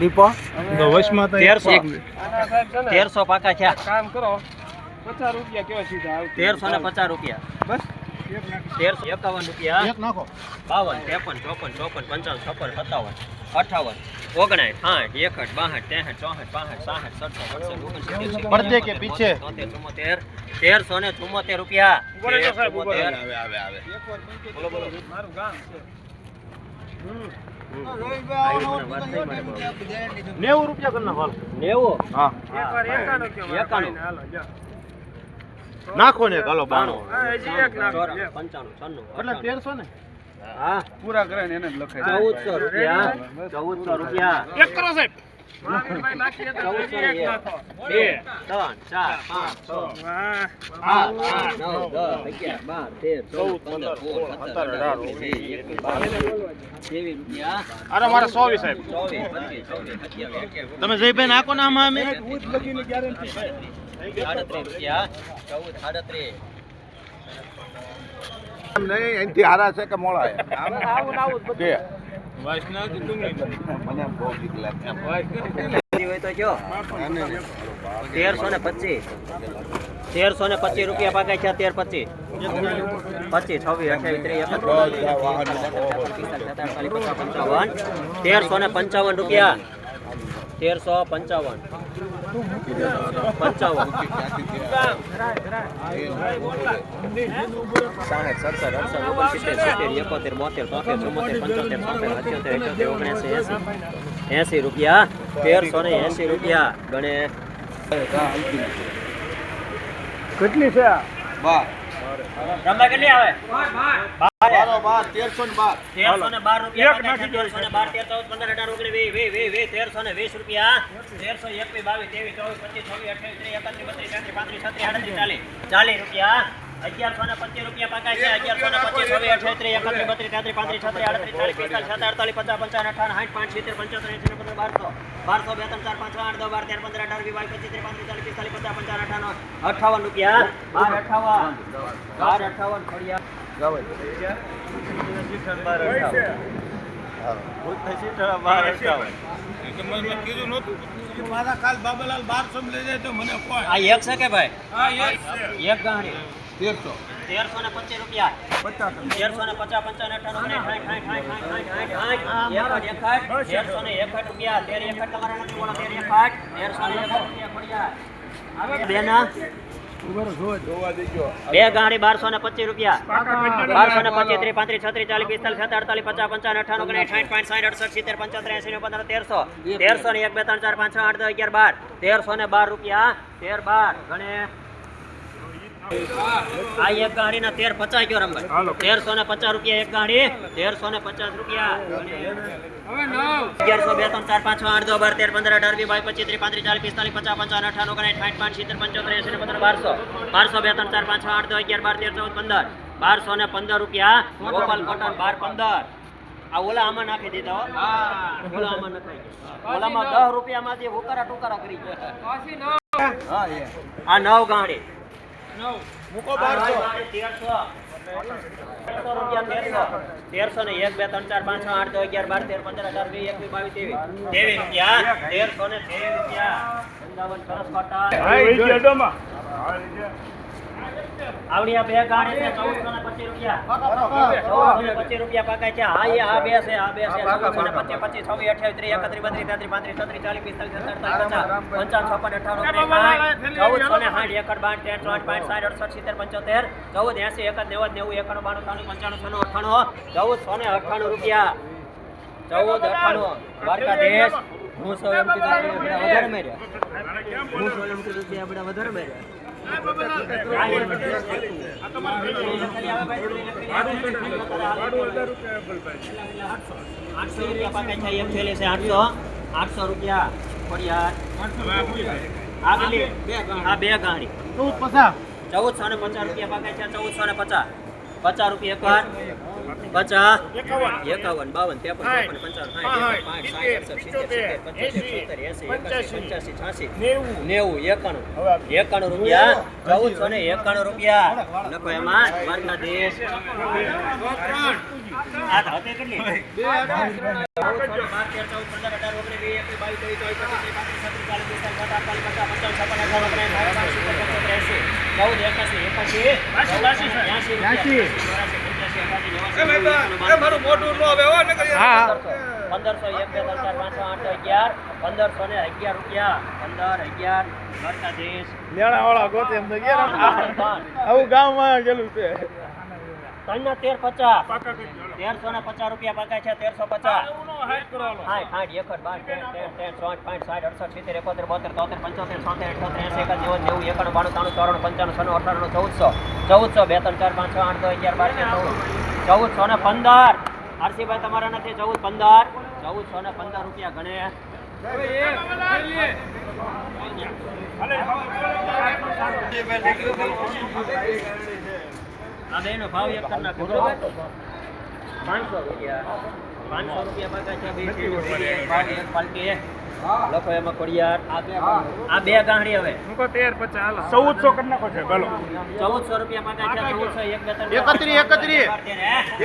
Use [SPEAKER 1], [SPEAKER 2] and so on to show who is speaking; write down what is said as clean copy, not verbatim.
[SPEAKER 1] દીપો
[SPEAKER 2] તો વશમાં તો
[SPEAKER 3] 1300 પાકા થયા.
[SPEAKER 1] કામ કરો 50 રૂપિયા કેવા સીધા
[SPEAKER 3] 1350 રૂપિયા.
[SPEAKER 1] બસ
[SPEAKER 3] 1351 રૂપિયા.
[SPEAKER 2] એક નાખો
[SPEAKER 3] 52 53 54 55 56 57 58 59
[SPEAKER 2] પડદે કે પીછે
[SPEAKER 3] 1374 રૂપિયા.
[SPEAKER 1] મારું ગામ છે
[SPEAKER 2] 90 રૂપિયા કરી નાખો
[SPEAKER 3] 90
[SPEAKER 2] હા
[SPEAKER 1] એકવાર 91 કેવા
[SPEAKER 3] 91.
[SPEAKER 1] હાલો જા
[SPEAKER 2] નાખો ને હાલો 92
[SPEAKER 1] હા હજી એક નાખ
[SPEAKER 3] 95
[SPEAKER 2] એટલે 1300 ને
[SPEAKER 3] હા
[SPEAKER 1] પૂરા કરે ને એને જ લખાય
[SPEAKER 3] 1400 રૂપિયા. 1400 રૂપિયા.
[SPEAKER 1] એક કરો સાહેબ ભાઈ બાકી હતા હજી એક નાખો
[SPEAKER 3] 2 3 4 5
[SPEAKER 1] વાહ
[SPEAKER 3] 6 રૂપિયા.
[SPEAKER 2] અરે મારે 100 સાહેબ
[SPEAKER 3] 24
[SPEAKER 2] તમે જયભાઈ નાખો ને આમાં અમે
[SPEAKER 3] 38 રૂપિયા. 14
[SPEAKER 2] નહીં અહીંથી હારા છે કે મોળા
[SPEAKER 1] આવું
[SPEAKER 2] કે
[SPEAKER 3] હોય તો જો 1325 રૂપિયા પાકા છે. 1325 25 26 1355 રૂપિયા. 1355 80 રૂપિયા. 1380 રૂપિયા ગણે.
[SPEAKER 1] કેટલી છે
[SPEAKER 3] રંબા કેટલી આવે?
[SPEAKER 2] 1312
[SPEAKER 3] રૂપિયા. 1320 રૂપિયા. 1321 22 23 40 રૂપિયા. 1125 રૂપિયા પાકા છે. 1125 28 રૂપિયા.
[SPEAKER 2] મારા કાલ બાબાલાલ 1200 લઈ જાય તો મને કોઈ
[SPEAKER 3] આ એક છે કે ભાઈ? એક ગાંઠી
[SPEAKER 2] 1300
[SPEAKER 3] 1325 રૂપિયા. 1350 રૂપિયા. 1361 તમારા નથી બોલો. 1361 બે ગાડી 1225 રૂપિયા. 1225 35 36 40 45 46 48 50 55 60 60 65 70 80 90 1300 1300 ને 1 2 3 4 5 6 8 10 11 12 1312 રૂપિયા. 1312 ગણે આ એક ગાડી ના 1350 કયો રંભાઈ? 1350 રૂપિયા એક ગાડી. 1350 રૂપિયા. 11 2 3 4 5 6 8 10 12 13 15 18 20 25 30 35 40 45 55 58 60 55 1200 1200 રૂપિયા. 1215 ગોપાલ કોટન 12 15. આ ઓલા આમાં નાખી દીધા હો. ઓલા આમાં નખાઈ ગયા. ઓલામાં 10 રૂપિયામાંથી ઉકારા ટુકારા કરી ગયા. આ 9 ગાડી
[SPEAKER 2] મૂકો 1200
[SPEAKER 3] 1300 ને 1 2 3 4 5 6 8 10 11 12 13 15 18 20 21 22 23 રૂપિયા. 1300 ને 23 રૂપિયા. વૃંદાવન સરસ કોટા આવડિયા બે ગાડી છે. 1425 રૂપિયા. 1425 રૂપિયા પાકા છે. હા એ આ બે છે. 1425 25 26 28 31 32 33 35 40 45 46 1498 રૂપિયા. 1498 દ્વારકાધીશ. હું સો એમ કીધું વધારે મેર્યા. હું સો એમ કીધું આપણે વધારે મેર્યા. 800 રૂપિયા પાકા છે. એક થેલી છે 800 રૂપિયા. આગલી આ બે ગાડી 1450 રૂપિયા પાકા છે. 1450 50 રૂપિયા એકવાર. 50 51 52 53 રૂપિયા. 1491 રૂપિયા. લખો એમાં દ્વારકાધીશ. આ ધાતે કેટલી 14 12 13 14 15 18 19 20 21 22 23 24 25 26 27
[SPEAKER 2] એ મારું મોઢું ન આવે હો નકર યાર.
[SPEAKER 3] 1500 1 2 3 4 5 6 8 11 1511 રૂપિયા 15 11 દ્વારકાધીશ
[SPEAKER 4] લેણાવાળા ગોતે એમ તો ગયા ને. આવું ગામમાં ગયેલું છે.
[SPEAKER 3] 1350 1350 રૂપિયા પાકા છે 1350 હાય હાય 1 12 13 13 60 60 70 71 72 73 75 78 79 80 91 92 93 94 95 96 97 18 1400 2 3 4 5 6 8 2 11 12 13 14 1415 આરસીભાઈ તમારા નથી 1415 1415 રૂપિયા ગણે આ બેનો ભાવ એક કરી નાખો 500 રૂપિયા પાકા છે બે એક પાલકી લખો એમાં ખોડિયાર આ બે ગાંઠી હવે
[SPEAKER 4] 1450 કરી નાખો છે બોલો.
[SPEAKER 3] 1400 રૂપિયા પાકા છે 1400 1 2 3
[SPEAKER 4] 31